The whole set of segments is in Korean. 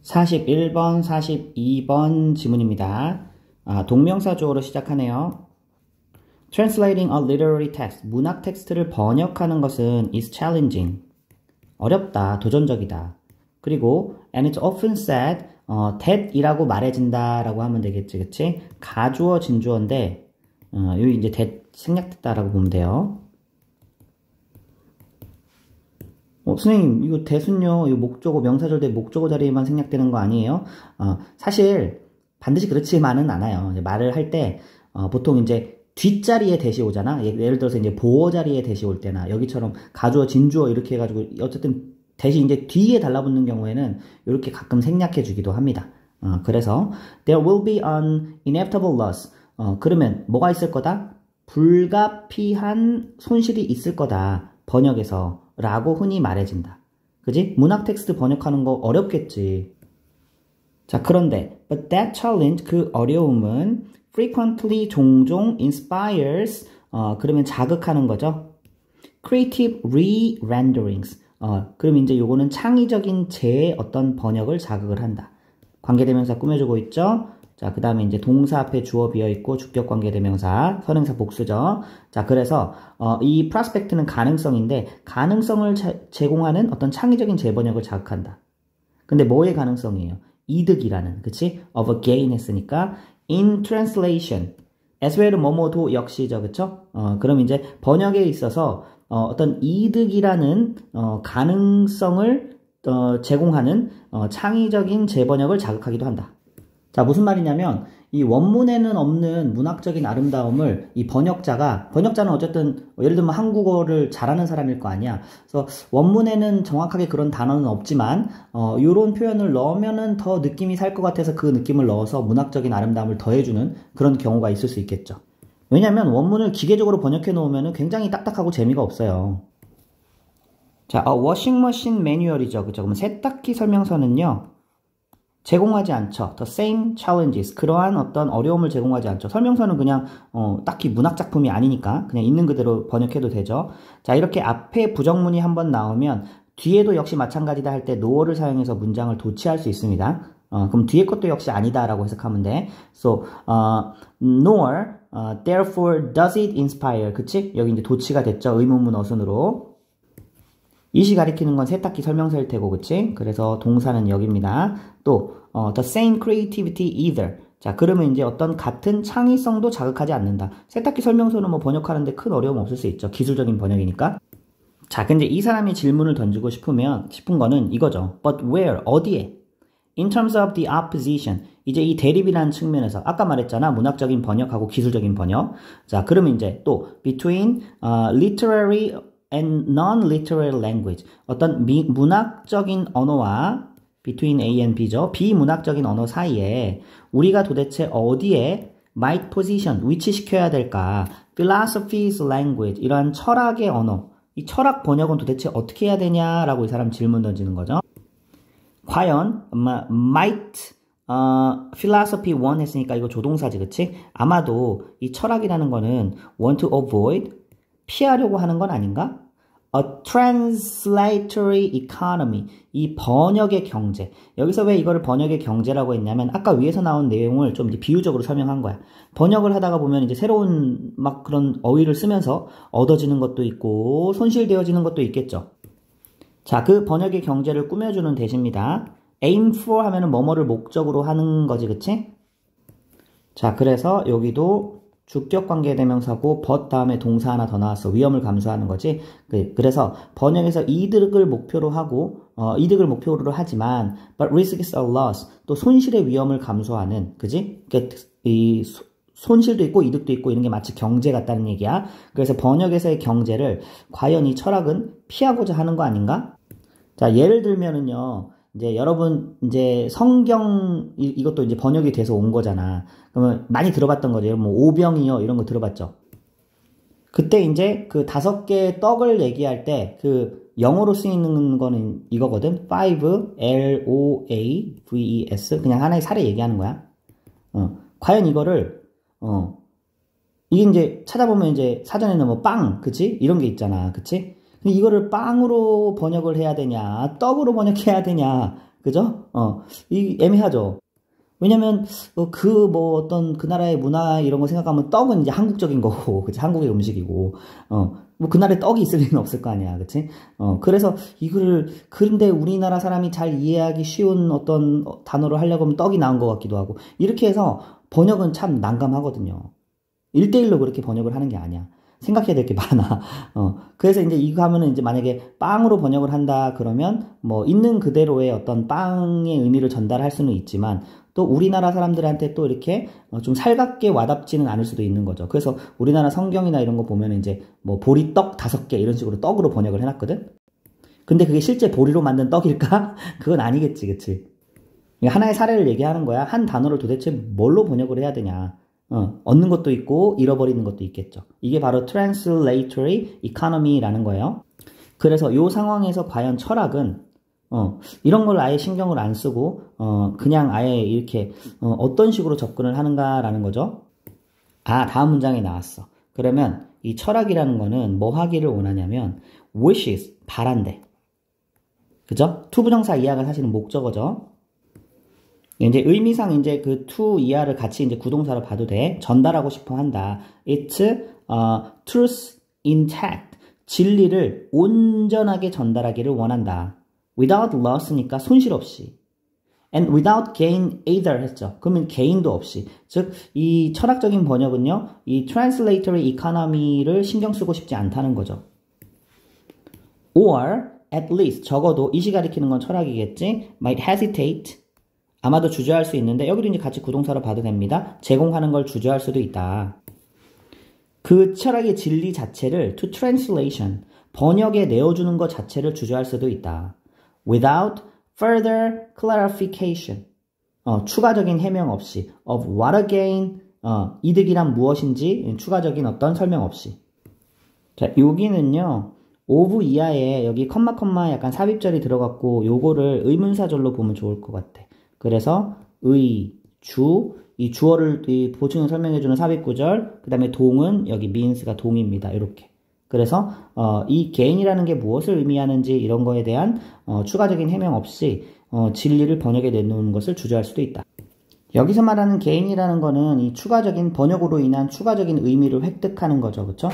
41번, 42번 지문입니다. 동명사 주어로 시작하네요. Translating a literary text, 문학 텍스트를 번역하는 것은 is challenging, 어렵다, 도전적이다. 그리고 and it's often said, that이라고 말해진다 라고 하면 되겠지, 그치? 가주어, 진주어인데 여기 이제 that 생략됐다라고 보면 돼요. 선생님, 이거 that은요, 이거 목적어, 명사절 대 목적어 자리에만 생략되는 거 아니에요? 사실, 반드시 그렇지만은 않아요. 말을 할 때, 보통 이제 뒷자리에 that이 오잖아? 예를 들어서 이제 보어 자리에 that이 올 때나, 여기처럼 가주어, 진주어 이렇게 해가지고, 어쨌든, that이 이제 뒤에 달라붙는 경우에는, 이렇게 가끔 생략해 주기도 합니다. 그래서, there will be an inevitable loss. 그러면, 뭐가 있을 거다? 불가피한 손실이 있을 거다. 번역에서. 라고 흔히 말해진다. 그지? 문학 텍스트 번역하는 거 어렵겠지. 자, 그런데 but that challenge, 그 어려움은 frequently, 종종 inspires, 그러면 자극하는 거죠. creative re-renderings. 그럼 이제 요거는 창의적인 어떤 번역을 자극을 한다. 관계대명사 꾸며주고 있죠? 자, 그 다음에 이제 동사 앞에 주어 비어있고 주격 관계대명사, 선행사 복수죠. 자, 그래서 이 prospect는 가능성인데 가능성을 제공하는 어떤 창의적인 재번역을 자극한다. 근데 뭐의 가능성이에요? 이득이라는, 그치? of a gain 했으니까 in translation, as well 뭐뭐도 역시죠, 그쵸? 그럼 이제 번역에 있어서 어떤 이득이라는 가능성을 제공하는 창의적인 재번역을 자극하기도 한다. 자, 무슨 말이냐면 이 원문에는 없는 문학적인 아름다움을 이 번역자는 어쨌든 예를 들면 한국어를 잘하는 사람일 거 아니야. 그래서 원문에는 정확하게 그런 단어는 없지만 요런 표현을 넣으면은 더 느낌이 살 것 같아서 그 느낌을 넣어서 문학적인 아름다움을 더해주는 그런 경우가 있을 수 있겠죠. 왜냐면 원문을 기계적으로 번역해 놓으면은 굉장히 딱딱하고 재미가 없어요. 자, 워싱머신 매뉴얼이죠. 그죠? 그럼 세탁기 설명서는요. 제공하지 않죠. The same challenges. 그러한 어떤 어려움을 제공하지 않죠. 설명서는 그냥 딱히 문학 작품이 아니니까 그냥 있는 그대로 번역해도 되죠. 자, 이렇게 앞에 부정문이 한번 나오면 뒤에도 역시 마찬가지다 할 때 no를 사용해서 문장을 도치할 수 있습니다. 그럼 뒤에 것도 역시 아니다라고 해석하면 돼. So, nor, therefore does it inspire. 그치? 여기 이제 도치가 됐죠. 의문문 어순으로. 이시 가리키는 건 세탁기 설명서일 테고, 그치? 그래서 동사는 여기입니다. 또, the same creativity either. 자, 그러면 이제 어떤 같은 창의성도 자극하지 않는다. 세탁기 설명서는 뭐 번역하는데 큰 어려움 없을 수 있죠. 기술적인 번역이니까. 자, 근데 이 사람이 질문을 던지고 싶은 거는 이거죠. But where? 어디에? In terms of the opposition. 이제 이 대립이라는 측면에서 아까 말했잖아. 문학적인 번역하고 기술적인 번역. 자, 그러면 이제 또 between literary and non-literary language. 어떤 문학적인 언어와 between A and B죠. 비문학적인 언어 사이에 우리가 도대체 어디에 might position, 위치시켜야 될까? philosophy's language, 이러한 철학의 언어. 이 철학 번역은 도대체 어떻게 해야 되냐라고 이 사람 질문 던지는 거죠. 과연 might philosophy one 했으니까 이거 조동사지, 그치? 아마도 이 철학이라는 거는 want to avoid, 피하려고 하는 건 아닌가? A translatory economy. 이 번역의 경제. 여기서 왜 이거를 번역의 경제라고 했냐면 아까 위에서 나온 내용을 좀 이제 비유적으로 설명한 거야. 번역을 하다가 보면 이제 새로운 막 그런 어휘를 쓰면서 얻어지는 것도 있고 손실되어지는 것도 있겠죠. 자, 그 번역의 경제를 꾸며주는 대시입니다. aim for 하면은 뭐뭐를 목적으로 하는 거지, 그치? 자, 그래서 여기도 주격 관계대명사고 but 다음에 동사 하나 더 나왔어. 위험을 감수하는 거지. 그래서 번역에서 이득을 목표로 하고 이득을 목표로 하지만 but risks a loss. 또 손실의 위험을 감수하는, 그지? 이 손실도 있고 이득도 있고 이런 게 마치 경제 같다는 얘기야. 그래서 번역에서의 경제를 과연 이 철학은 피하고자 하는 거 아닌가? 자, 예를 들면은요. 이제 여러분 이제 성경 이것도 이제 번역이 돼서 온 거잖아. 그러면 많이 들어봤던 거죠. 뭐 오병이어 이런 거 들어봤죠. 그때 이제 그 5개의 떡을 얘기할 때 그 영어로 쓰이는 거는 이거거든. 5 LOAVES 그냥 하나의 사례 얘기하는 거야. 과연 이거를 이게 이제 찾아보면 이제 사전에는 뭐 빵, 그치? 이런 게 있잖아, 그치? 이거를 빵으로 번역을 해야 되냐, 떡으로 번역해야 되냐, 그죠? 이 애매하죠. 왜냐면 어떤 그 나라의 문화 이런 거 생각하면 떡은 이제 한국적인 거고, 그치? 한국의 음식이고, 뭐 그 나라에 떡이 있을 리는 없을 거 아니야, 그치? 그래서 그런데 우리나라 사람이 잘 이해하기 쉬운 어떤 단어를 하려고 하면 떡이 나온 것 같기도 하고, 이렇게 해서 번역은 참 난감하거든요. 1대1로 그렇게 번역을 하는 게 아니야. 생각해야 될 게 많아. 그래서 이제 이거 하면은 이제 만약에 빵으로 번역을 한다 그러면 뭐 있는 그대로의 어떤 빵의 의미를 전달할 수는 있지만 또 우리나라 사람들한테 또 이렇게 좀 살갑게 와닿지는 않을 수도 있는 거죠. 그래서 우리나라 성경이나 이런 거 보면 이제 뭐 보리떡 5개 이런 식으로 떡으로 번역을 해놨거든? 근데 그게 실제 보리로 만든 떡일까? 그건 아니겠지, 그치? 하나의 사례를 얘기하는 거야. 한 단어를 도대체 뭘로 번역을 해야 되냐. 얻는 것도 있고 잃어버리는 것도 있겠죠. 이게 바로 translatory economy라는 거예요. 그래서 이 상황에서 과연 철학은 이런 걸 아예 신경을 안 쓰고 그냥 아예 이렇게 어떤 식으로 접근을 하는가라는 거죠. 다음 문장에 나왔어. 그러면 이 철학이라는 거는 뭐 하기를 원하냐면 wishes, 바란대. 그죠? 투부정사 이하가 사실은 목적어죠. 이제 의미상 이제 그 to 이하를 같이 이제 구동사로 봐도 돼. 전달하고 싶어 한다. It's truth intact. 진리를 온전하게 전달하기를 원한다. Without loss니까 손실 없이. And without gain either 했죠. 그러면 gain도 없이. 즉, 이 철학적인 번역은요, 이 translatory economy를 신경 쓰고 싶지 않다는 거죠. Or, at least, 적어도, 이시 가리키는 건 철학이겠지. Might hesitate. 아마도 주저할 수 있는데 여기도 이제 같이 구동사로 봐도 됩니다. 제공하는 걸 주저할 수도 있다. 그 철학의 진리 자체를 to translation, 번역에 내어주는 것 자체를 주저할 수도 있다. Without further clarification, 추가적인 해명 없이 of what a gain, 이득이란 무엇인지 추가적인 어떤 설명 없이. 자, 여기는요. of 이하에 여기 컴마 약간 삽입절이 들어갔고 요거를 의문사절로 보면 좋을 것 같아. 그래서 의, 주, 이 주어를 이 보충을 설명해주는 삽입구절, 그 다음에 동은 여기 means가 동입니다. 이렇게. 그래서 이 gain이라는 게 무엇을 의미하는지 이런 거에 대한 추가적인 해명 없이 진리를 번역에 내놓는 것을 주저할 수도 있다. 여기서 말하는 gain이라는 거는 이 추가적인 번역으로 인한 추가적인 의미를 획득하는 거죠. 그쵸?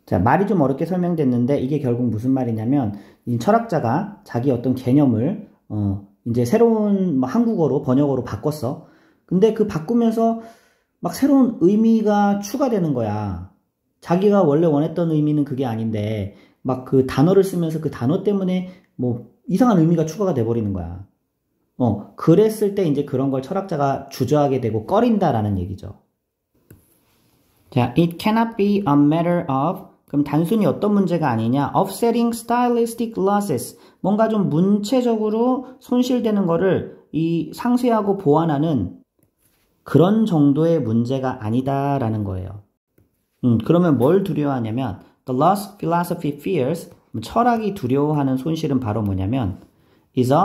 자, 말이 좀 어렵게 설명됐는데 이게 결국 무슨 말이냐면 이 철학자가 자기 어떤 개념을 이제 새로운 한국어로 번역어로 바꿨어. 근데 그 바꾸면서 막 새로운 의미가 추가되는 거야. 자기가 원래 원했던 의미는 그게 아닌데 막 그 단어를 쓰면서 그 단어 때문에 뭐 이상한 의미가 추가가 돼 버리는 거야. 그랬을 때 이제 그런 걸 철학자가 주저하게 되고 꺼린다라는 얘기죠. 자, it cannot be a matter of, 그럼 단순히 어떤 문제가 아니냐? offsetting stylistic losses. 뭔가 좀 문체적으로 손실되는 거를 이 상쇄하고 보완하는 그런 정도의 문제가 아니다라는 거예요. 그러면 뭘 두려워하냐면 the loss philosophy fears, 철학이 두려워하는 손실은 바로 뭐냐면 is a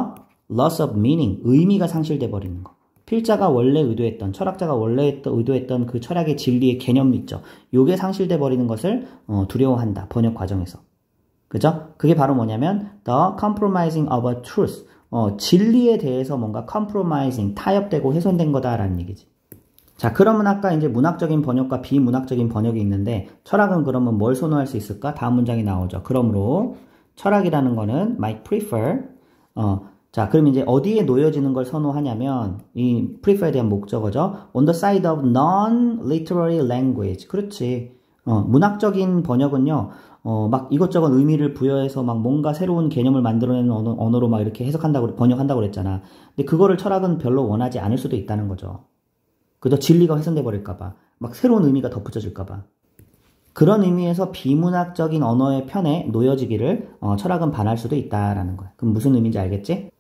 loss of meaning, 의미가 상실돼 버리는 거. 필자가 원래 의도했던, 철학자가 원래 의도했던 그 철학의 진리의 개념 있죠. 요게 상실돼 버리는 것을 두려워한다. 번역 과정에서. 그죠? 그게 바로 뭐냐면 the compromising of a truth. 진리에 대해서 뭔가 compromising, 타협되고 훼손된 거다라는 얘기지. 자, 그러면 아까 이제 문학적인 번역과 비문학적인 번역이 있는데 철학은 그러면 뭘 선호할 수 있을까? 다음 문장이 나오죠. 그러므로 철학이라는 거는 might prefer. 자, 그럼 이제 어디에 놓여지는 걸 선호하냐면 이 prefer에 대한 목적어죠. on the side of non-literary language. 그렇지. 문학적인 번역은요. 막 이것저것 의미를 부여해서 막 뭔가 새로운 개념을 만들어내는 언어로 막 이렇게 해석한다고 번역한다고 그랬잖아. 근데 그거를 철학은 별로 원하지 않을 수도 있다는 거죠. 그저 진리가 훼손돼 버릴까봐, 막 새로운 의미가 덧붙여질까봐. 그런 의미에서 비문학적인 언어의 편에 놓여지기를 철학은 반할 수도 있다라는 거야. 그럼 무슨 의미인지 알겠지?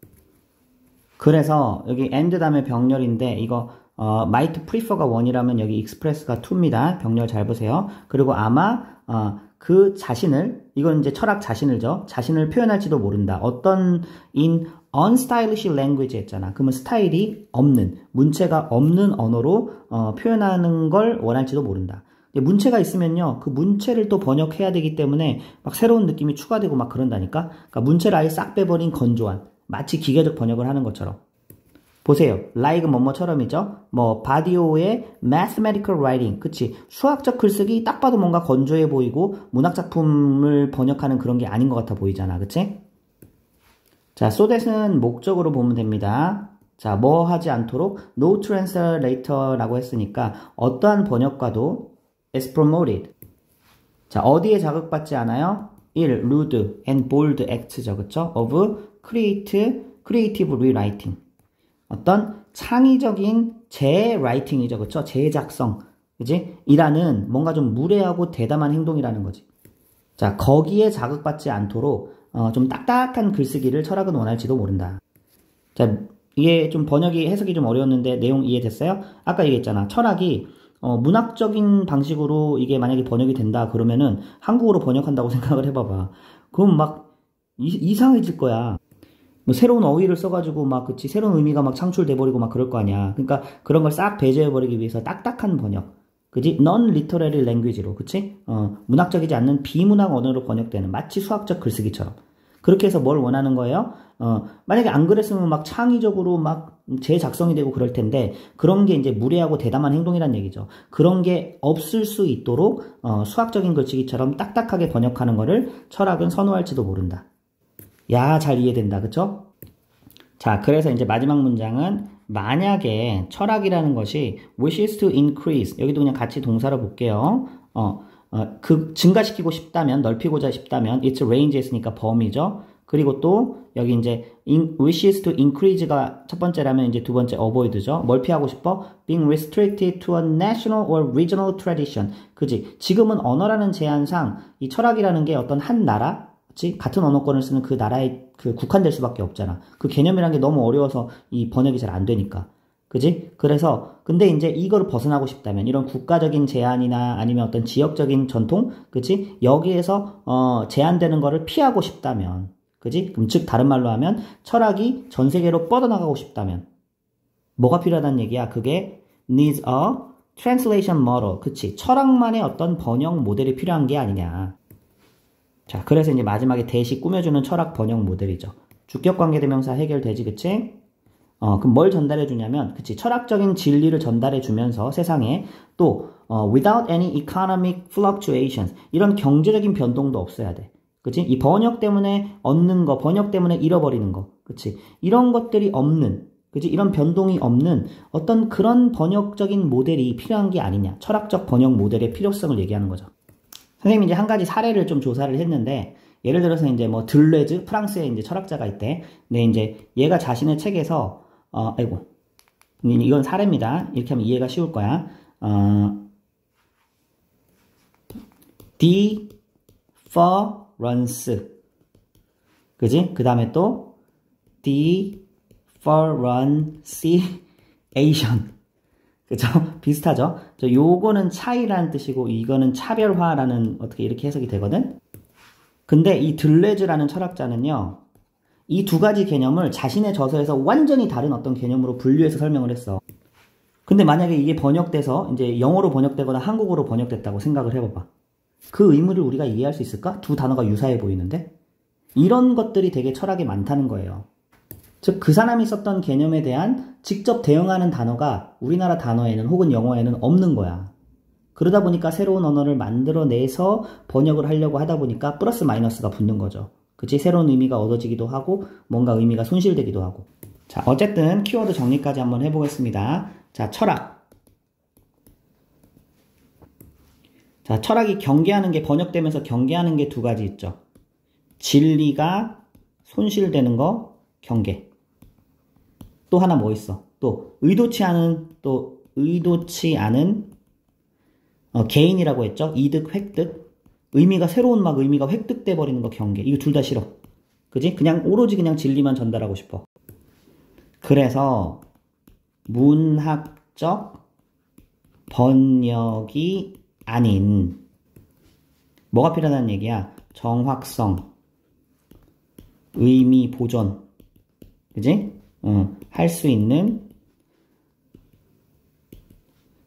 그래서 여기 and 다음에 병렬인데 이거 might prefer가 1이라면 여기 express가 2입니다. 병렬 잘 보세요. 그리고 아마 그 자신을, 이건 이제 철학 자신을죠. 자신을 표현할지도 모른다. 어떤 in unstylish language 했잖아. 그러면 스타일이 없는, 문체가 없는 언어로 표현하는 걸 원할지도 모른다. 문체가 있으면요, 그 문체를 또 번역해야 되기 때문에 막 새로운 느낌이 추가되고 막 그런다니까. 그러니까 문체를 아예 싹 빼버린 건조한, 마치 기계적 번역을 하는 것처럼. 보세요. like 뭐뭐처럼이죠. 뭐 바디오의 mathematical writing. 그치. 수학적 글쓰기 딱 봐도 뭔가 건조해 보이고 문학작품을 번역하는 그런 게 아닌 것 같아 보이잖아. 그치? 자, so that은 목적으로 보면 됩니다. 자, 뭐 하지 않도록 no translator라고 했으니까 어떠한 번역가도 is promoted. 자, 어디에 자극받지 않아요? 1. rude and bold act죠. 그쵸? of creative rewriting. 어떤 창의적인 재라이팅이죠. 그쵸? 재작성. 그지? 이라는 뭔가 좀 무례하고 대담한 행동이라는 거지. 자, 거기에 자극받지 않도록 좀 딱딱한 글쓰기를 철학은 원할지도 모른다. 자, 이게 좀 번역이 해석이 좀 어려웠는데 내용 이해됐어요? 아까 얘기했잖아. 철학이 문학적인 방식으로 이게 만약에 번역이 된다 그러면은 한국어로 번역한다고 생각을 해봐봐. 그럼 막 이상해질 거야. 뭐 새로운 어휘를 써가지고 막 그치 새로운 의미가 막 창출돼버리고 막 그럴 거 아니야. 그러니까 그런 걸 싹 배제해버리기 위해서 딱딱한 번역, 그지? non-literary language로, 그치? 문학적이지 않는 비문학 언어로 번역되는 마치 수학적 글쓰기처럼. 그렇게 해서 뭘 원하는 거예요? 만약에 안 그랬으면 막 창의적으로 막 재작성이 되고 그럴 텐데 그런 게 이제 무례하고 대담한 행동이란 얘기죠. 그런 게 없을 수 있도록 수학적인 글쓰기처럼 딱딱하게 번역하는 거를 철학은 선호할지도 모른다. 야, 잘 이해된다. 그쵸? 자, 그래서 이제 마지막 문장은 만약에 철학이라는 것이 wishes to increase, 여기도 그냥 같이 동사로 볼게요. 증가시키고 싶다면, 넓히고자 싶다면, its range 했으니까 범위죠. 그리고 또 여기 이제 wishes to increase가 첫 번째라면 이제 두 번째 avoid죠. 뭘 피하고 싶어? being restricted to a national or regional tradition. 그지? 지금은 언어라는 제한상 이 철학이라는 게 어떤 한 나라, 그치? 같은 언어권을 쓰는 그 나라에 국한될 수밖에 없잖아. 그 개념이란 게 너무 어려워서 이 번역이 잘 안 되니까. 그지? 그래서 근데 이제 이거를 벗어나고 싶다면 이런 국가적인 제한이나 아니면 어떤 지역적인 전통, 그치? 여기에서 제한되는 거를 피하고 싶다면, 그지? 그럼 즉 다른 말로 하면 철학이 전 세계로 뻗어나가고 싶다면 뭐가 필요하다는 얘기야? 그게 needs a translation model. 그치? 철학만의 어떤 번역 모델이 필요한 게 아니냐. 자, 그래서 이제 마지막에 대시 꾸며주는 철학 번역 모델이죠. 주격관계대명사 해결되지, 그치? 그럼 뭘 전달해 주냐면, 그치? 철학적인 진리를 전달해 주면서 세상에 또, without any economic fluctuations. 이런 경제적인 변동도 없어야 돼. 그치? 이 번역 때문에 얻는 거, 번역 때문에 잃어버리는 거. 그치? 이런 것들이 없는, 그치? 이런 변동이 없는 어떤 그런 번역적인 모델이 필요한 게 아니냐. 철학적 번역 모델의 필요성을 얘기하는 거죠. 선생님이 이제 한 가지 사례를 좀 조사를 했는데, 예를 들어서 이제 뭐 들레즈, 프랑스에 이제 철학자가 있대. 근데 이제 얘가 자신의 책에서, 이건 사례입니다. 이렇게 하면 이해가 쉬울 거야. difference. 그지? 그 다음에 또, differentiation. 그죠? 비슷하죠? 요거는 차이라는 뜻이고 이거는 차별화라는 어떻게 이렇게 해석이 되거든? 근데 이 들레즈라는 철학자는요. 이 두 가지 개념을 자신의 저서에서 완전히 다른 어떤 개념으로 분류해서 설명을 했어. 근데 만약에 이게 번역돼서 이제 영어로 번역되거나 한국어로 번역됐다고 생각을 해봐봐. 그 의미를 우리가 이해할 수 있을까? 두 단어가 유사해 보이는데? 이런 것들이 되게 철학에 많다는 거예요. 즉, 그 사람이 썼던 개념에 대한 직접 대응하는 단어가 우리나라 단어에는 혹은 영어에는 없는 거야. 그러다 보니까 새로운 언어를 만들어내서 번역을 하려고 하다 보니까 플러스 마이너스가 붙는 거죠. 그치? 새로운 의미가 얻어지기도 하고 뭔가 의미가 손실되기도 하고. 자, 어쨌든 키워드 정리까지 한번 해보겠습니다. 자, 철학. 자, 철학이 경계하는 게 번역되면서 경계하는 게 두 가지 있죠. 진리가 손실되는 거, 경계. 또 하나 뭐 있어? 또 의도치 않은 개인이라고 했죠? 이득, 획득. 새로운 의미가 획득돼 버리는 거 경계. 이거 둘 다 싫어. 그지? 그냥 오로지 그냥 진리만 전달하고 싶어. 그래서 문학적 번역이 아닌 뭐가 필요하다는 얘기야? 정확성, 의미 보존. 그지? 할 수 있는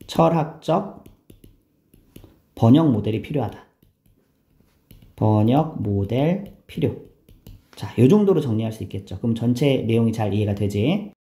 철학적 번역 모델이 필요하다. 번역 모델 필요. 자, 요 정도로 정리할 수 있겠죠. 그럼 전체 내용이 잘 이해가 되지?